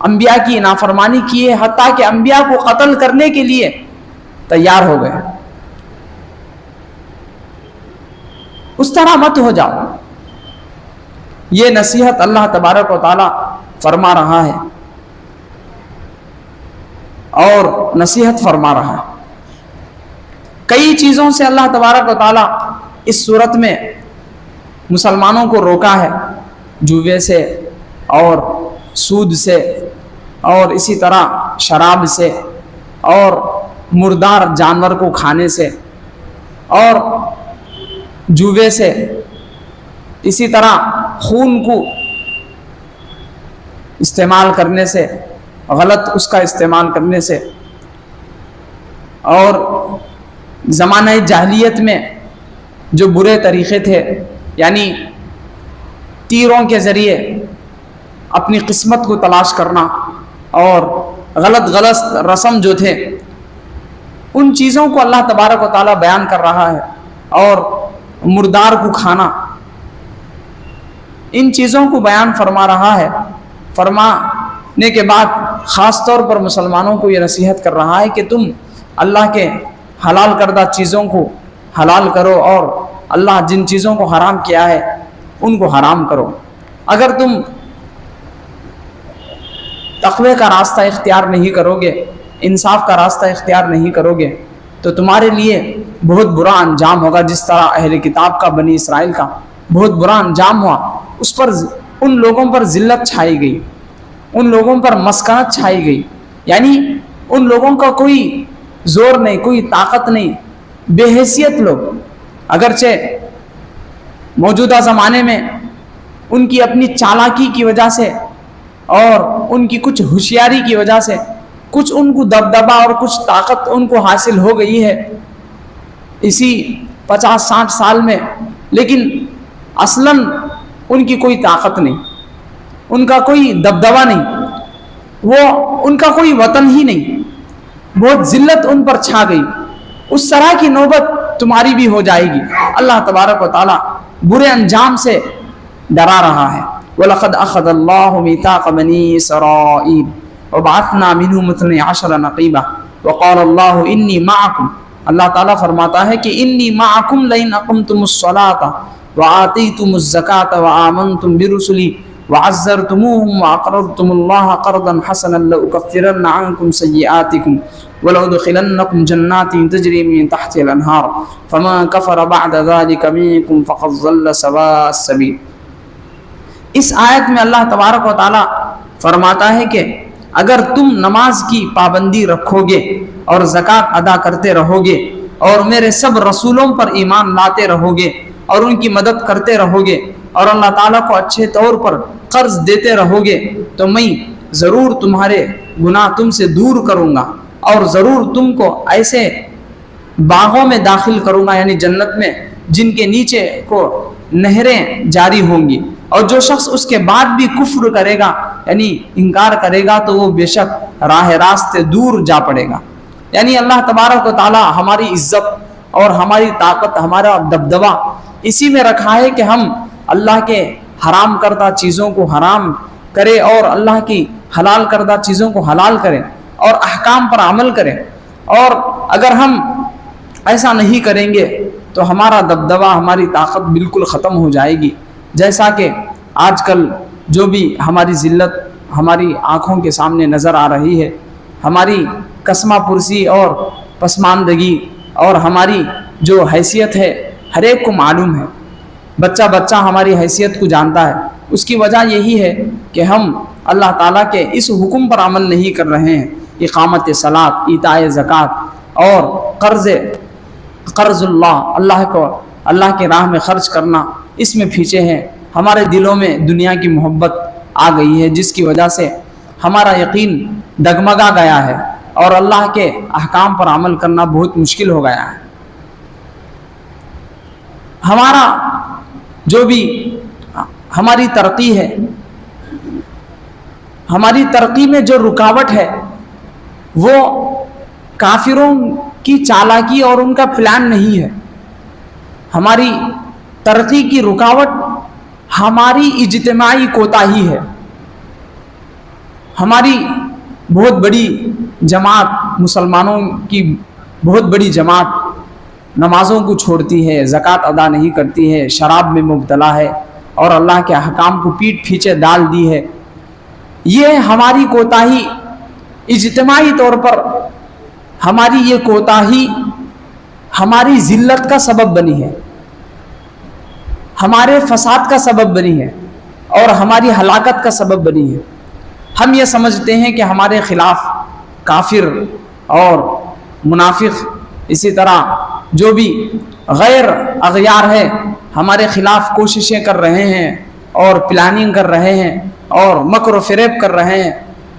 Speaker 1: انبیاء کی نافرمانی کیے، حتیٰ کہ انبیاء کو قتل کرنے کے لیے تیار ہو گئے. اس طرح مت ہو جاؤ. یہ نصیحت اللہ تبارک و تعالیٰ فرما رہا ہے اور نصیحت فرما رہا ہے. کئی چیزوں سے اللہ تبارک و تعالیٰ اس صورت میں مسلمانوں کو روکا ہے، جوے سے اور سود سے اور اسی طرح شراب سے اور مردار جانور کو کھانے سے اور جوے سے، اسی طرح خون کو استعمال کرنے سے، غلط اس کا استعمال کرنے سے. اور زمانہ جاہلیت میں جو برے طریقے تھے، یعنی تیروں کے ذریعے اپنی قسمت کو تلاش کرنا اور غلط رسم جو تھے، ان چیزوں کو اللہ تبارک و تعالیٰ بیان کر رہا ہے. اور مردار کو کھانا، ان چیزوں کو بیان فرما رہا ہے. فرمانے کے بعد خاص طور پر مسلمانوں کو یہ نصیحت کر رہا ہے کہ تم اللہ کے حلال کردہ چیزوں کو حلال کرو اور اللہ جن چیزوں کو حرام کیا ہے ان کو حرام کرو. اگر تم تقوی کا راستہ اختیار نہیں کرو گے، انصاف کا راستہ اختیار نہیں کرو گے، تو تمہارے لیے بہت برا انجام ہوگا. جس طرح اہل کتاب کا، بنی اسرائیل کا بہت برا انجام ہوا، اس پر ان لوگوں پر ذلت چھائی گئی، ان لوگوں پر مسکنت چھائی گئی. یعنی ان لوگوں کا کوئی زور نہیں، کوئی طاقت نہیں، بے حیثیت لوگ. اگرچہ موجودہ زمانے میں ان کی اپنی چالاکی کی وجہ سے اور ان کی کچھ ہوشیاری کی وجہ سے کچھ ان کو دبدبا اور کچھ طاقت ان کو حاصل ہو گئی ہے اسی 50-60 سال میں، لیکن اصلاً ان کی کوئی طاقت نہیں، ان کا کوئی دبدبا نہیں، وہ ان کا کوئی وطن ہی نہیں. بہت ذلت ان پر چھا گئی. اس طرح کی نوبت تمہاری بھی ہو جائے گی. اللہ تبارک و تعالیٰ برے انجام سے ڈرا رہا ہے. وَلَقَدْ أَخَذَ اللَّهُ مِيثَاقَ بَنِي إِسْرَائِيلَ وَبَعَثْنَا مِنْهُمْ 12 نَقِيبًا وَقَالَ اللَّهُ إِنِّي مَعَكُمْ. اللہ تعالیٰ فرماتا ہے کہ إِنِّي مَعَكُمْ لَئِنْ أَقَمْتُمُ الصَّلَاةَ وَآتَيْتُمُ الزَّكَاةَ وَآمَنْتُمْ بِرُسُلِي وَعَزَّرْتُمُوهُمْ وَأَقْرَضْتُمُ اللَّهَ قَرْضًا حَسَنًا لَأُكَفِّرَنَّ عَنْكُمْ سَيِّئَاتِكُمْ وَلَأُدْخِلَنَّكُمْ جَنَّاتٍ تَجْرِي مِنْ تَحْتِهَا الْأَنْهَارُ فَمَن كَفَرَ بَعْدَ ذَلِكَ مِنكُمْ فَقَدْ ضَلَّ سَوَاءَ السَّبِيلِ. اس آیت میں اللہ تبارک و تعالیٰ فرماتا ہے کہ اگر تم نماز کی پابندی رکھو گے اور زکوٰۃ ادا کرتے رہو گے اور میرے سب رسولوں پر ایمان لاتے رہو گے اور ان کی مدد کرتے رہو گے اور اللہ تعالیٰ کو اچھے طور پر قرض دیتے رہو گے، تو میں ضرور تمہارے گناہ تم سے دور کروں گا اور ضرور تم کو ایسے باغوں میں داخل کروں گا، یعنی جنت میں، جن کے نیچے کو نہریں جاری ہوں گی. اور جو شخص اس کے بعد بھی کفر کرے گا، یعنی انکار کرے گا، تو وہ بے شک راہ راست سے دور جا پڑے گا. یعنی اللہ تبارک و تعالی ہماری عزت اور ہماری طاقت، ہمارا دبدبا اسی میں رکھا ہے کہ ہم اللہ کے حرام کردہ چیزوں کو حرام کریں اور اللہ کی حلال کردہ چیزوں کو حلال کریں اور احکام پر عمل کریں. اور اگر ہم ایسا نہیں کریں گے تو ہمارا دبدبہ، ہماری طاقت بالکل ختم ہو جائے گی. جیسا کہ آج کل جو بھی ہماری ذلت ہماری آنکھوں کے سامنے نظر آ رہی ہے، ہماری کسمہ پرسی اور پسماندگی اور ہماری جو حیثیت ہے ہر ایک کو معلوم ہے. بچہ بچہ ہماری حیثیت کو جانتا ہے. اس کی وجہ یہی ہے کہ ہم اللہ تعالیٰ کے اس حکم پر عمل نہیں کر رہے ہیں. اقامت صلاۃ، ایتاء زکوٰۃ اور قرض اللہ کے راہ میں خرچ کرنا، اس میں پیچھے ہیں. ہمارے دلوں میں دنیا کی محبت آ گئی ہے، جس کی وجہ سے ہمارا یقین ڈگمگا گیا ہے اور اللہ کے احکام پر عمل کرنا بہت مشکل ہو گیا ہے. ہمارا جو بھی ہماری ترقی ہے، ہماری ترقی میں جو رکاوٹ ہے وہ کافروں کی چالاکی اور ان کا پلان نہیں ہے. ہماری ترقی کی رکاوٹ ہماری اجتماعی کوتاہی ہے. ہماری بہت بڑی جماعت، مسلمانوں کی بہت بڑی جماعت نمازوں کو چھوڑتی ہے، زکوٰۃ ادا نہیں کرتی ہے، شراب میں مبتلا ہے اور اللہ کے احکام کو پیٹ پیچھے ڈال دی ہے. یہ ہماری کوتاہی اجتماعی طور پر، ہماری یہ کوتاہی ہماری ذلت کا سبب بنی ہے، ہمارے فساد کا سبب بنی ہے اور ہماری ہلاکت کا سبب بنی ہے. ہم یہ سمجھتے ہیں کہ ہمارے خلاف کافر اور منافق، اسی طرح جو بھی غیر اغیار ہے، ہمارے خلاف کوششیں کر رہے ہیں اور پلاننگ کر رہے ہیں اور مکر و فریب کر رہے ہیں،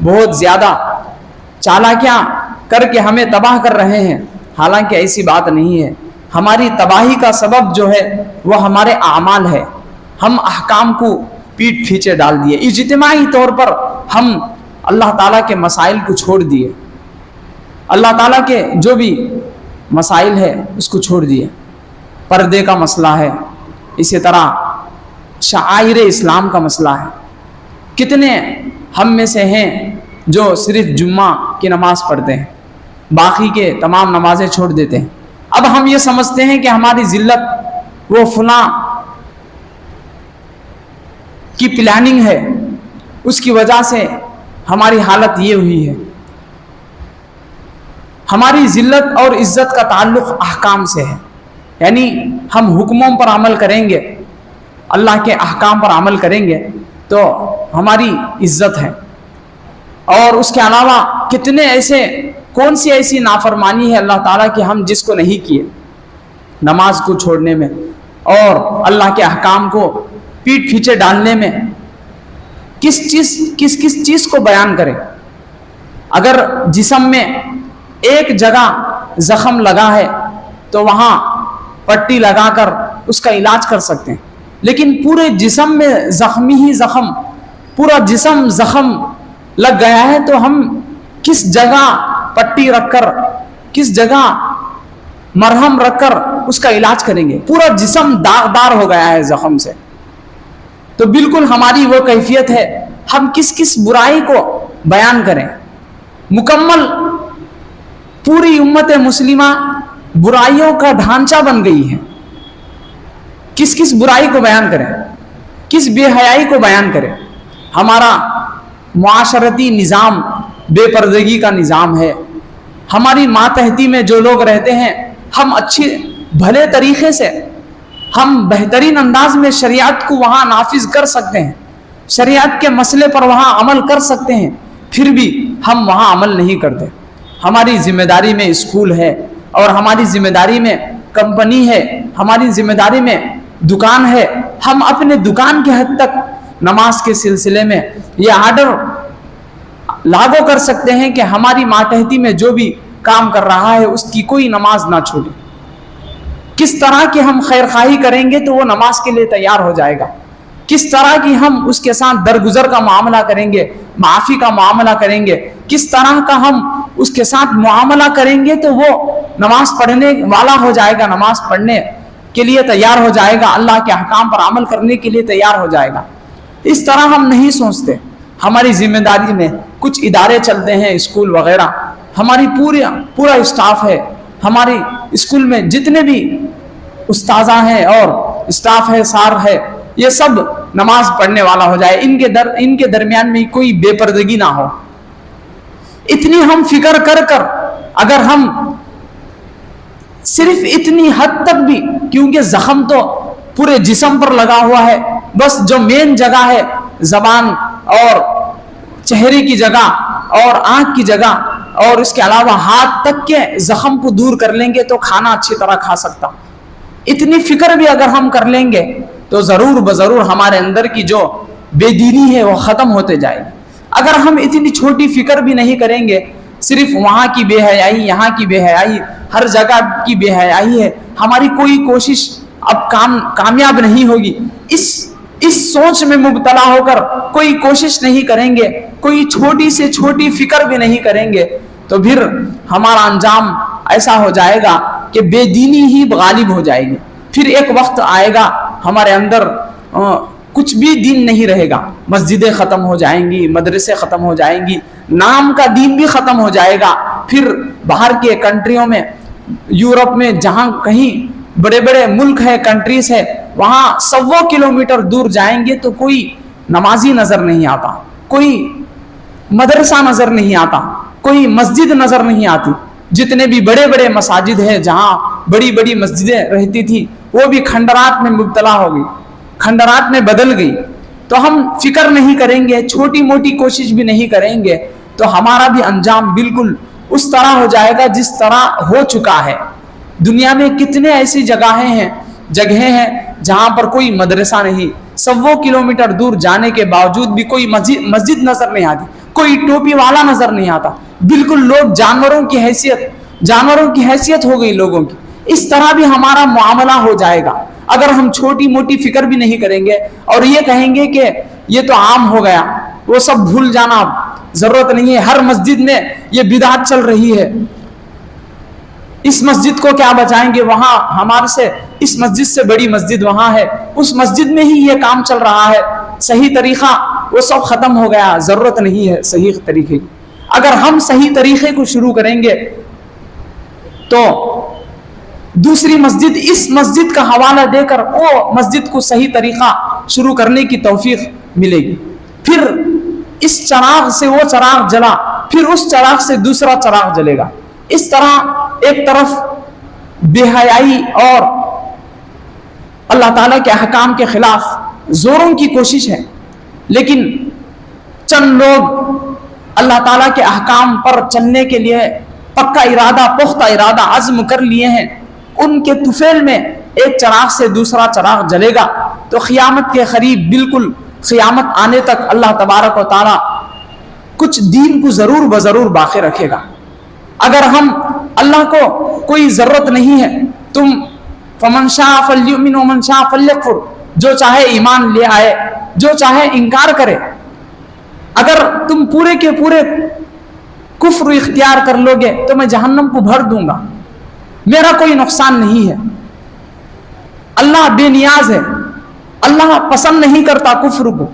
Speaker 1: بہت زیادہ چالاکیاں کر کے ہمیں تباہ کر رہے ہیں. حالانکہ ایسی بات نہیں ہے. ہماری تباہی کا سبب جو ہے وہ ہمارے اعمال ہے. ہم احکام کو پیٹ پیچھے ڈال دیے، اجتماعی طور پر ہم اللہ تعالیٰ کے مسائل کو چھوڑ دیے، اللہ تعالیٰ کے جو بھی مسائل ہے اس کو چھوڑ دیے. پردے کا مسئلہ ہے، اسی طرح شعائر اسلام کا مسئلہ ہے. کتنے ہم میں سے ہیں جو صرف جمعہ کی نماز پڑھتے ہیں، باقی کے تمام نمازیں چھوڑ دیتے ہیں. اب ہم یہ سمجھتے ہیں کہ ہماری ذلت وہ فلاں کی پلاننگ ہے، اس کی وجہ سے ہماری حالت یہ ہوئی ہے. ہماری ذلت اور عزت کا تعلق احکام سے ہے. یعنی ہم حکموں پر عمل کریں گے، اللہ کے احکام پر عمل کریں گے تو ہماری عزت ہے. اور اس کے علاوہ کتنے ایسے، کون سی ایسی نافرمانی ہے اللہ تعالیٰ کی ہم جس کو نہیں کیے، نماز کو چھوڑنے میں اور اللہ کے احکام کو پیٹ پیچھے ڈالنے میں. کس چیز کو بیان کریں؟ اگر جسم میں ایک جگہ زخم لگا ہے تو وہاں پٹی لگا کر اس کا علاج کر سکتے ہیں، لیکن پورے جسم میں زخمی ہی زخم، پورا جسم زخم لگ گیا ہے تو ہم کس جگہ پٹی رکھ کر، کس جگہ مرہم رکھ کر اس کا علاج کریں گے؟ پورا جسم داغدار ہو گیا ہے زخم سے. تو بالکل ہماری وہ کیفیت ہے. ہم کس برائی کو بیان کریں؟ مکمل پوری امت مسلمہ برائیوں کا ڈھانچہ بن گئی ہے. کس برائی کو بیان کریں؟ کس بے حیائی کو بیان کریں؟ ہمارا معاشرتی نظام بے پردگی کا نظام ہے. ہماری ماتحتی میں جو لوگ رہتے ہیں، ہم اچھے بھلے طریقے سے، ہم بہترین انداز میں شریعت کو وہاں نافذ کر سکتے ہیں، شریعت کے مسئلے پر وہاں عمل کر سکتے ہیں، پھر بھی ہم وہاں عمل نہیں کرتے. ہماری ذمہ داری میں اسکول ہے اور ہماری ذمہ داری میں کمپنی ہے، ہماری ذمہ داری میں دکان ہے. ہم اپنے دکان کے حد تک نماز کے سلسلے میں یہ آرڈر لاگو کر سکتے ہیں کہ ہماری ماتحتی میں جو بھی کام کر رہا ہے اس کی کوئی نماز نہ چھوڑے. کس طرح کی ہم خیر خواہی کریں گے تو وہ نماز کے لیے تیار ہو جائے گا. کس طرح کی ہم اس کے ساتھ درگزر کا معاملہ کریں گے، معافی کا معاملہ کریں گے، کس طرح کا ہم اس کے ساتھ معاملہ کریں گے تو وہ نماز پڑھنے والا ہو جائے گا، نماز پڑھنے کے لیے تیار ہو جائے گا، اللہ کے احکام پر عمل کرنے کے لیے تیار ہو جائے گا. اس طرح ہم نہیں سوچتے. ہماری ذمہ داری میں کچھ ادارے چلتے ہیں، اسکول وغیرہ، ہماری پورا اسٹاف ہے، ہماری اسکول میں جتنے بھی استاذہ ہیں اور اسٹاف ہے، سار ہے، یہ سب نماز پڑھنے والا ہو جائے، ان کے درمیان میں کوئی بے پردگی نہ ہو۔ اتنی ہم فکر کر اگر ہم صرف اتنی حد تک بھی، کیونکہ زخم تو پورے جسم پر لگا ہوا ہے، بس جو مین جگہ ہے زبان اور چہرے کی جگہ اور آنکھ کی جگہ اور اس کے علاوہ ہاتھ تک کے زخم کو دور کر لیں گے تو کھانا اچھی طرح کھا سکتا۔ اتنی فکر بھی اگر ہم کر لیں گے تو ضرور بضرور ہمارے اندر کی جو بے دینی ہے وہ ختم ہوتے جائے گی۔ اگر ہم اتنی چھوٹی فکر بھی نہیں کریں گے، صرف وہاں کی بے حیائی، یہاں کی بے حیائی، ہر جگہ کی بے حیائی ہے، ہماری کوئی کوشش اب کامیاب نہیں ہوگی، اس سوچ میں مبتلا ہو کر کوئی کوشش نہیں کریں گے، کوئی چھوٹی سے چھوٹی فکر بھی نہیں کریں گے، تو پھر ہمارا انجام ایسا ہو جائے گا کہ بے دینی ہی غالب ہو جائے گی۔ پھر ایک وقت آئے گا ہمارے اندر کچھ بھی دین نہیں رہے گا، مسجدیں ختم ہو جائیں گی، مدرسے ختم ہو جائیں گی، نام کا دین بھی ختم ہو جائے گا۔ پھر باہر کے کنٹریوں میں، یورپ میں، جہاں کہیں بڑے بڑے ملک ہے، کنٹریز ہے، وہاں 100 کلومیٹر دور جائیں گے تو کوئی نمازی نظر نہیں آتا، کوئی مدرسہ نظر نہیں آتا، کوئی مسجد نظر نہیں آتی۔ جتنے بھی بڑے بڑے مساجد ہیں، جہاں بڑی بڑی مسجدیں رہتی تھی، وہ بھی کھنڈرات میں مبتلا ہو گئی، کھنڈرات میں بدل گئی۔ تو ہم فکر نہیں کریں گے، چھوٹی موٹی کوشش بھی نہیں کریں گے، تو ہمارا بھی انجام بالکل اس طرح ہو جائے گا جس طرح ہو چکا ہے۔ دنیا میں کتنے ایسی جگہیں ہیں جہاں پر کوئی مدرسہ نہیں، 100 کلومیٹر دور جانے کے باوجود بھی کوئی مسجد نظر نہیں آتی، کوئی ٹوپی والا نظر نہیں آتا، بالکل لوگ جانوروں کی حیثیت ہو گئی لوگوں کی۔ اس طرح بھی ہمارا معاملہ ہو جائے گا اگر ہم چھوٹی موٹی فکر بھی نہیں کریں گے اور یہ کہیں گے کہ یہ تو عام ہو گیا، وہ سب بھول جانا، ضرورت نہیں ہے، ہر مسجد میں یہ بدعت چل رہی ہے، اس مسجد کو کیا بچائیں گے، وہاں ہمارے سے اس مسجد سے بڑی مسجد وہاں ہے، اس مسجد میں ہی یہ کام چل رہا ہے، صحیح طریقہ وہ سب ختم ہو گیا، ضرورت نہیں ہے صحیح طریقے کی۔ اگر ہم صحیح طریقے کو شروع کریں گے تو دوسری مسجد اس مسجد کا حوالہ دے کر وہ مسجد کو صحیح طریقہ شروع کرنے کی توفیق ملے گی۔ پھر اس چراغ سے وہ چراغ جلا، پھر اس چراغ سے دوسرا چراغ جلے گا۔ اس طرح ایک طرف بے حیائی اور اللہ تعالیٰ کے احکام کے خلاف زوروں کی کوشش ہے، لیکن چند لوگ اللہ تعالیٰ کے احکام پر چلنے کے لیے پکا ارادہ، پختہ ارادہ، عزم کر لیے ہیں، ان کے طفیل میں ایک چراغ سے دوسرا چراغ جلے گا، تو قیامت کے قریب، بالکل قیامت آنے تک اللہ تبارک و تعالیٰ کچھ دین کو ضرور بضرور باقی رکھے گا۔ اگر ہم اللہ کو کوئی ضرورت نہیں ہے، تم فمن شاء فلیؤمن ومن شاء فلیکفر، جو چاہے ایمان لے آئے، جو چاہے انکار کرے، اگر تم پورے کے پورے کفر اختیار کر لو گے تو میں جہنم کو بھر دوں گا، میرا کوئی نقصان نہیں ہے۔ اللہ بے نیاز ہے، اللہ پسند نہیں کرتا کفر کو۔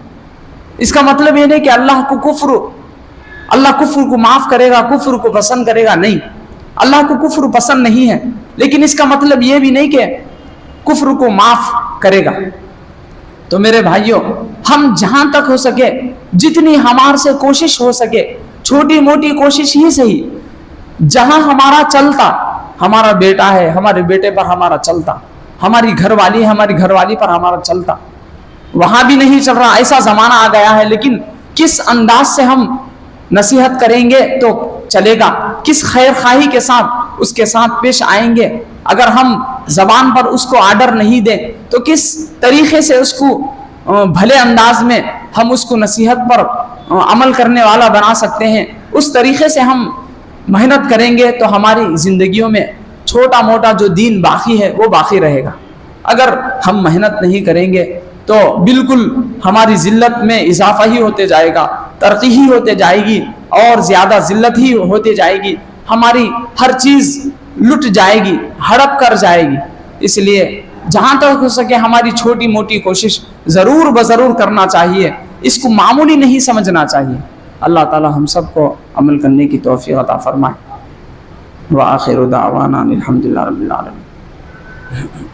Speaker 1: اس کا مطلب یہ نہیں کہ اللہ کفر کو معاف کرے گا، کفر کو پسند کرے گا، نہیں، اللہ کو کفر پسند نہیں ہے، لیکن اس کا مطلب یہ بھی نہیں کہ کفر کو معاف کرے گا۔ تو میرے بھائیوں، ہم جہاں تک ہو سکے، جتنی ہمارے سے کوشش ہو سکے، چھوٹی موٹی کوشش ہی صحیح، جہاں ہمارا چلتا، ہمارا بیٹا ہے، ہمارے بیٹے پر ہمارا چلتا، ہماری گھر والی ہے، ہماری گھر والی پر ہمارا چلتا، وہاں بھی نہیں چل رہا، ایسا زمانہ آ گیا ہے، لیکن کس انداز سے ہم نصیحت کریں گے تو چلے گا، کس خیر خواہی کے ساتھ اس کے ساتھ پیش آئیں گے، اگر ہم زبان پر اس کو آرڈر نہیں دیں تو کس طریقے سے اس کو بھلے انداز میں ہم اس کو نصیحت پر عمل کرنے والا بنا سکتے ہیں، اس طریقے سے ہم محنت کریں گے تو ہماری زندگیوں میں چھوٹا موٹا جو دین باقی ہے وہ باقی رہے گا۔ اگر ہم محنت نہیں کریں گے تو بالکل ہماری ذلت میں اضافہ ہی ہوتے جائے گا، ترقی ہی ہوتے جائے گی اور زیادہ ذلت ہی ہوتے جائے گی، ہماری ہر چیز لٹ جائے گی، ہڑپ کر جائے گی۔ اس لیے جہاں تک ہو سکے ہماری چھوٹی موٹی کوشش ضرور بضرور کرنا چاہیے، اس کو معمولی نہیں سمجھنا چاہیے. اللہ تعالی ہم سب کو عمل کرنے کی توفیق عطا فرمائے. وآخر دعوانا الحمدللہ رب العالمین.